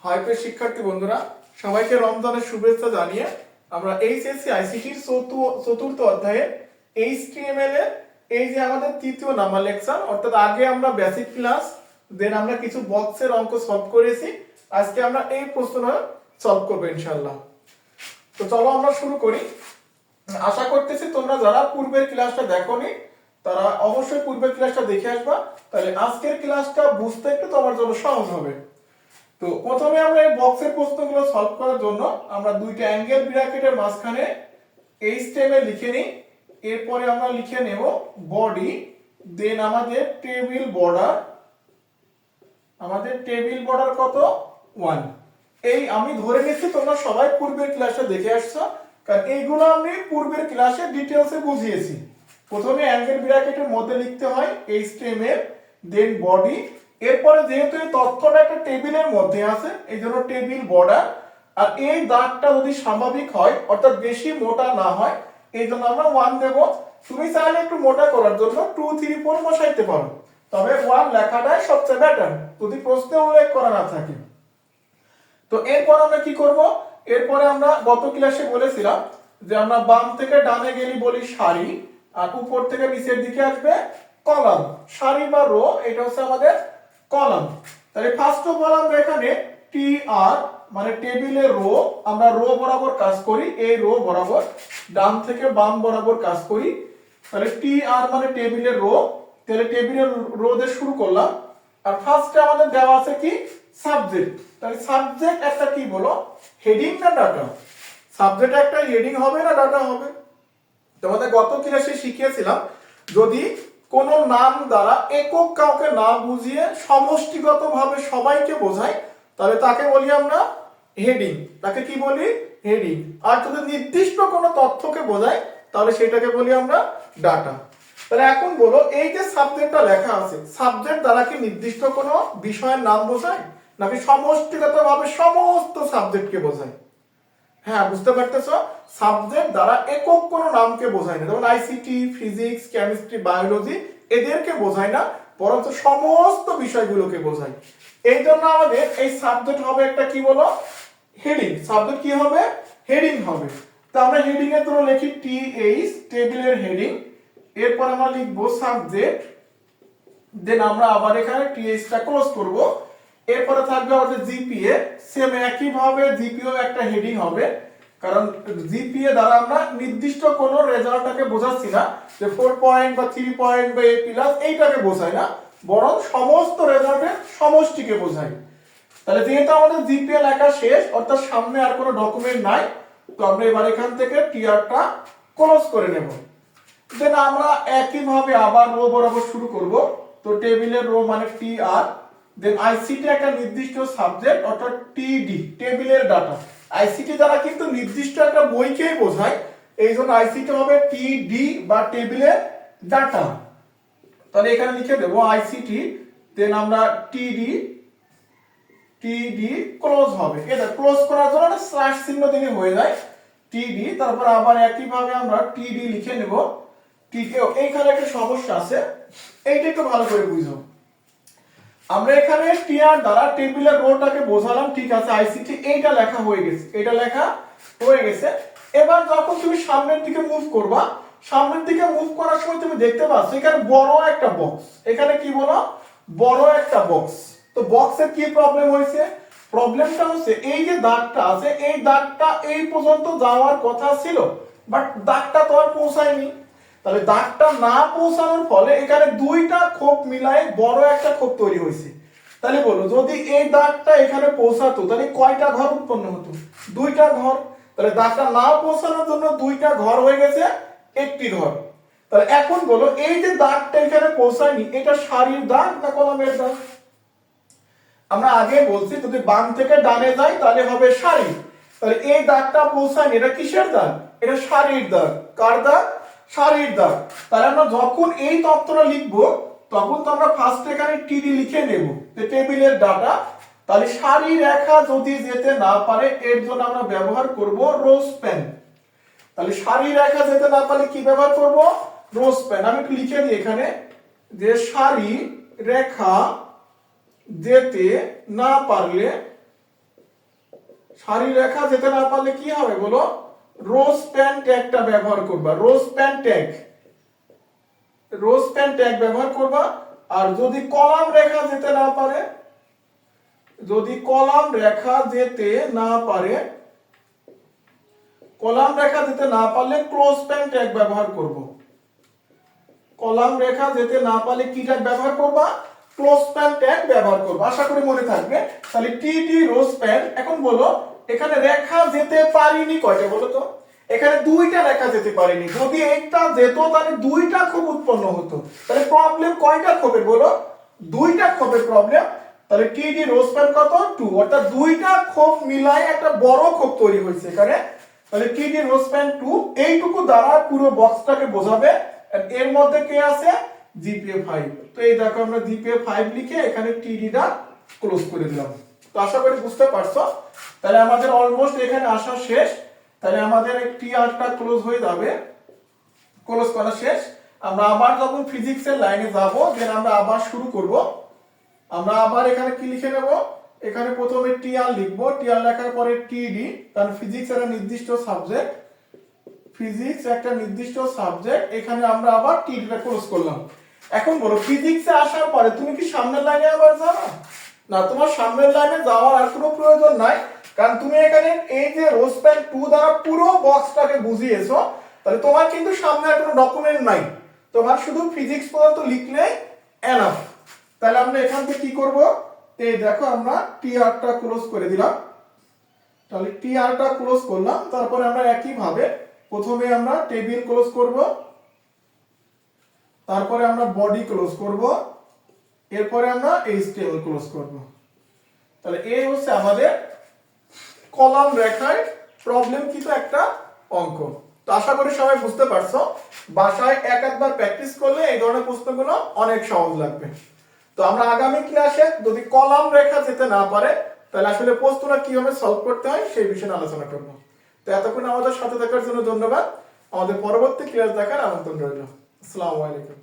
হাইপের শিক্ষার্থী বন্ধুরা সবাইকে রমজানের শুভেচ্ছা জানিয়ে আমরা এইচএসসি আইসিটির চতুর্থ অধ্যায়ে এইচটিএমএল এর এই যে আমাদের তৃতীয় নাম্বার লেকচার, অর্থাৎ আগে আমরা বেসিক ক্লাস দেন আমরা কিছু বক্সের অঙ্ক সলভ করেছি। আজকে আমরা এই প্রশ্নটা সলভ করবো ইনশাআল্লাহ। তো চলো আমরা শুরু করি। আশা করতেছি তোমরা যারা পূর্বের ক্লাসটা দেখোনি তারা অবশ্যই পূর্বের ক্লাসটা দেখে আসবা, তাহলে আজকের ক্লাসটা বুঝতে একটু তোমার জন্য সহজ হবে। তো প্রথমে আমরা এই বক্সের প্রশ্নগুলো সলভ করার জন্য আমরা দুইটা অ্যাঙ্গেল ব্র্যাকেটের মাঝখানে এইচটিএমএল লিখে নিই। এরপরে আমরা লিখে নেব বডি, দেন আমাদের টেবিল বর্ডার কত 1। এই আমি ধরে নিচ্ছি তোমরা সবাই পূর্বের ক্লাসটা দেখে আসছো, কারণ এইগুলো আমি পূর্বের ক্লাসে ডিটেইলসে বুঝিয়েছি। প্রথমে অ্যাঙ্গেল ব্র্যাকেটের মধ্যে লিখতে হয় এইচটিএমএল, দেন বডি। এরপরে যেহেতু এই তথ্যটা একটা টেবিলের মধ্যে আছে এই জন্য টেবিল বর্ডার, আর এই দাগটা যদি স্বাভাবিক হয় অর্থাৎ বেশি মোটা না হয় এই জন্য আমরা 1 দেব। তুমি চাইলে একটু মোটা করার জন্য 2, 3, 4 বসাইতে পারো, তবে 1 লেখাটাই সবচেয়ে বেটার যদি প্রশ্নে উল্লেখ করা না থাকে। তো এরপর আমরা কি করব, এরপরে আমরা গত ক্লাসে বলেছিলাম যে আমরা বাম থেকে ডানে গেলে বলি সারি, আর উপর থেকে নিচের দিকে আসবে কলাম। সারি বা রো এটা হচ্ছে আমাদের কলাম। তাহলে ফার্স্ট অফ অল আমরা এখানে টি আর মানে টেবিলের রো, আমরা রো বরাবর কাজ করি, এই রো বরাবর ডান থেকে বাম বরাবর কাজ করি। তাহলে টি আর মানে টেবিলের রো, তাহলে টেবিলের রো দিয়ে শুরু করলাম। আর ফার্স্টে আমাদের দেওয়া আছে কি সাবজেক্ট। তাহলে সাবজেক্ট একটা কি বলো, হেডিং না ডাটা? সাবজেক্ট একটা হেডিং হবে না ডাটা হবে? তোমাদের গত ক্লাসে শিখিয়েছিলাম যদি কোন নাম দ্বারা একক কাউকে না বুঝিয়ে সমষ্টিগতভাবে সবাইকে বোঝায় তাহলে তাকে বলি আমরা হেডিং। তাকে কি বলি? হেডিং। আর যদি নির্দিষ্ট কোনো তথ্যকে বোঝায় তাহলে সেটাকে বলি আমরা ডাটা। তাহলে এখন বলো এই যে সাবজেক্টটা লেখা আছে, সাবজেক্ট দ্বারা কি নির্দিষ্ট কোনো বিষয়ের নাম বোঝায় নাকি সমষ্টিগতভাবে সমস্ত সাবজেক্টকে বোঝায়? হ্যাঁ, বুঝতে পারতেছো, সাবজেক্ট দ্বারা একক কোনো নামকে বোঝায় না। যেমন আইসিটি, ফিজিক্স, কেমিস্ট্রি, বায়োলজি এদেরকে বোঝায় না, বরঞ্চ সমস্ত বিষয়গুলোকে বোঝায়। এই জন্য আমাদের এই সাবজেক্ট হবে একটা কি বলো, হেডিং। সাবজেক্ট কি হবে? হেডিং হবে। তো আমরা হেডিং এর জন্য লিখি টি এইচ, টেবিলের হেডিং। এরপর আমরা লিখবো সাবজেক্ট, দেন আমরা আবার এখানে টি এইচ টা ক্লোজ করব। এরপরে থাকবে আমাদের জিপিএ, সেম একই ভাবে জিপিও একটা হেডিং হবে, কারণ জিপিএ দ্বারা আমরা নির্দিষ্ট কোনো রেজাল্টটাকে বোঝাচ্ছি না যে 4 পয়েন্ট বা 3 পয়েন্ট বা এ প্লাস এইটাকে বোঝায় না, বরং সমস্ত রেজাল্টের সমষ্টিকে বোঝায়। তাহলে যেহেতু আমাদের জিপিএ লেখা শেষ অর্থাৎ সামনে আর কোনো ডকুমেন্ট নাই, তো আমরা এবার এখান থেকে টিআরটা ক্লোজ করে নেব। দেন আমরা একই ভাবে আবার রো বরাবর শুরু করব। তো টেবিলের রো মানে টি আর, দেন আইসিটি একটা নির্দিষ্ট সাবজেক্ট অর্থাৎ টিডি, টেবিলের ডাটা। আইসিটি দ্বারা কিন্তু নির্দিষ্ট একটা বইকেই বোঝায়, এই জন্য আইসিটি হবে টিডি বা টেবিলের ডাটা। তাহলে এখানে লিখে দেবো আইসিটি, দেন আমরা টিডি ক্লোজ হবে। এটা ক্লোজ করার জন্য একটা স্ল্যাশ চিহ্ন দিলে হয়ে যায় টিডি। তারপর আবার একই ভাবে আমরা টিডি লিখে নেব। এইখানে একটা সমস্যা আছে, এইটা একটু ভালো করে বুঝো। আমরা এখানে টিআর দ্বারা টেবিলের রোটাকে বোঝালাম, ঠিক আছে, আইসিটি এইটা লেখা হয়ে গেছে, এটা লেখা হয়ে গেছে। এবার যখন তুমি সামনের দিকে মুভ করবা, সামনের দিকে মুভ করার সময় তুমি দেখতে পাচ্ছ এখানে বড় একটা বক্স। এখানে কি বলো? বড় একটা বক্স। তো বক্সের কি প্রবলেম হয়েছে? প্রবলেমটা হচ্ছে এই যে দাগটা আছে, এই দাগটা এই পর্যন্ত যাওয়ার কথা ছিল, বাট দাগটা তো আর পৌঁছায়নি। তাহলে দাগটা না পৌঁছানোর ফলে এখানে দুইটা খোপ মিলায়ে বড় একটা খোপ তৈরি হয়েছে। তাহলে বলো যদি এই দাগটা এখানে পৌঁছাতো তাহলে কয়টা ঘর উৎপন্ন হতো? দুইটা ঘর। তাহলে দাগটা না পৌঁছানোর জন্য দুইটা ঘর হয়ে গেছে একটি ঘর। তাহলে এখন বলো এই যে দাগটা এখানে পৌঁছায়নি এটা সারির দাগ না কলামের দাগ? আমরা আগে বলছি যদি বাম থেকে ডানে যাই তাহলে হবে সারি। তাহলে এই দাগটা পৌঁছায়নি, এটা কিসের দাগ? এটা সারির দাগ। কার দাগ? সারির দাগ। তাহলে আমরা যখন এই তথ্যটা লিখবো তখন তো আমরা ফার্স্ট এখানে টিডি লিখে নেব যে টেবিলের ডাটা। তাহলে সারি রেখা যদি যেতে না পারে এর জন্য আমরা ব্যবহার করব রোজ পেন। তাহলে সারি রেখা যেতে না পারলে কি ব্যবহার করব? রোজ পেন। আমি একটু লিখে দিই এখানে যে সারি রেখা যেতে না পারলে সারি রেখা যেতে না পারলে কি হবে বলো, রো স্প্যান ট্যাগটা ব্যবহার করবা, রো স্প্যান ট্যাগ ব্যবহার করবা। আর যদি কলাম রেখা যেতে না পারে, যদি কলাম রেখা যেতে না পারে, কলাম রেখা যেতে না পারলে ক্লোজ স্প্যান ট্যাগ ব্যবহার করব। কলাম রেখা যেতে না পারলে কি ট্যাগ ব্যবহার করবা, ক্লোজ স্প্যান ট্যাগ ব্যবহার করব। আশা করি মনে থাকবে। তাহলে টিডি রো স্প্যান। এখন বলো এখানে রেখা যেতে পারিনি কয়টা বলো তো, এখানে দুইটা রেখা যেতে পারেনি। যদি একটা যেত তাহলে দুইটা ক্ষোভ উৎপন্ন হতো। তাহলে প্রবলেম কয়টা ক্ষোভের বলো, দুইটা ক্ষোভের প্রবলেম। তাহলে টিডি রো স্প্যান কত 2, অর্থাৎ দুইটা ক্ষোভ মিলায় একটা বড় ক্ষোভ তৈরি হয়েছে এখানে। তাহলে টিডি রো স্প্যান 2, এইটুকু দ্বারা পুরো বক্সটাকে বোঝাবে। এর মধ্যে কে আছে, জিপিএ 5। তো এই দেখো আমরা জিপিএ 5 লিখে এখানে টিডিটা ক্লোজ করে দিলাম। তো আশা করি বুঝতে পারছো। তাহলে আমাদের অলমোস্ট এখানে আসা শেষ। তাহলে আমাদের টিআরটা ক্লোজ হয়ে যাবে, ক্লোজ করা শেষ। আমরা আবার যখন ফিজিক্সের লাইনে যাব, দেন আমরা আবার শুরু করব। আমরা আবার এখানে কি লিখে নেব, এখানে প্রথমে টিআর লিখব, টিআর লেখার পরে টিডি, কারণ ফিজিক্স একটা নির্দিষ্ট সাবজেক্ট, ফিজিক্স একটা নির্দিষ্ট সাবজেক্ট। এখানে আমরা আবার টিডিটা ক্লোজ করলাম। এখন বলো ফিজিক্সে আসার পরে তুমি কি সামনের লাইনে আবার যাবে না, তোমার সামনের লাইনে যাওয়ার আর কোনো প্রয়োজন নাই, কারণ তুমি এখানে এই যে রো স্প্যান 2 দ্বারা পুরো বক্সটাকে বুঝিয়েছো। তাহলে তোমার কিন্তু সামনে আর কোনো ডকুমেন্ট নাই, তোমার শুধু ফিজিক্স পর্যন্ত লিখলে এনাফ। তাহলে আমরা এখান থেকে কি করব, এই দেখো আমরা টিআরটা ক্লোজ করে দিলাম। তাহলে টিআরটা ক্লোজ করলাম। তারপরে আমরা একই ভাবে প্রথমে আমরা টেবিল ক্লোজ করব, তারপরে আমরা বডি ক্লোজ করব, এরপরে আমরা এইচটিএমএল ক্লোজ করব। তাহলে এই হচ্ছে আমাদের কলাম রেখায় প্রবলেম কিন্তু একটা অঙ্ক। তো আশা করি সবাই বুঝতে পারছো। বাসায় এক একবার প্র্যাকটিস করলে এই ধরনের প্রশ্নগুলো অনেক সহজ লাগবে। তো আমরা আগামী ক্লাসে যদি কলাম রেখা যেতে না পারে তাহলে আসলে প্রশ্নটা কিভাবে সলভ করতে হয় সেই বিষয়ে আলোচনা করব। তো এতক্ষণ আমাদের সাথে থাকার জন্য ধন্যবাদ। আমাদের পরবর্তী ক্লাস দেখার আমন্ত্রণ রইল। আসসালামু আলাইকুম।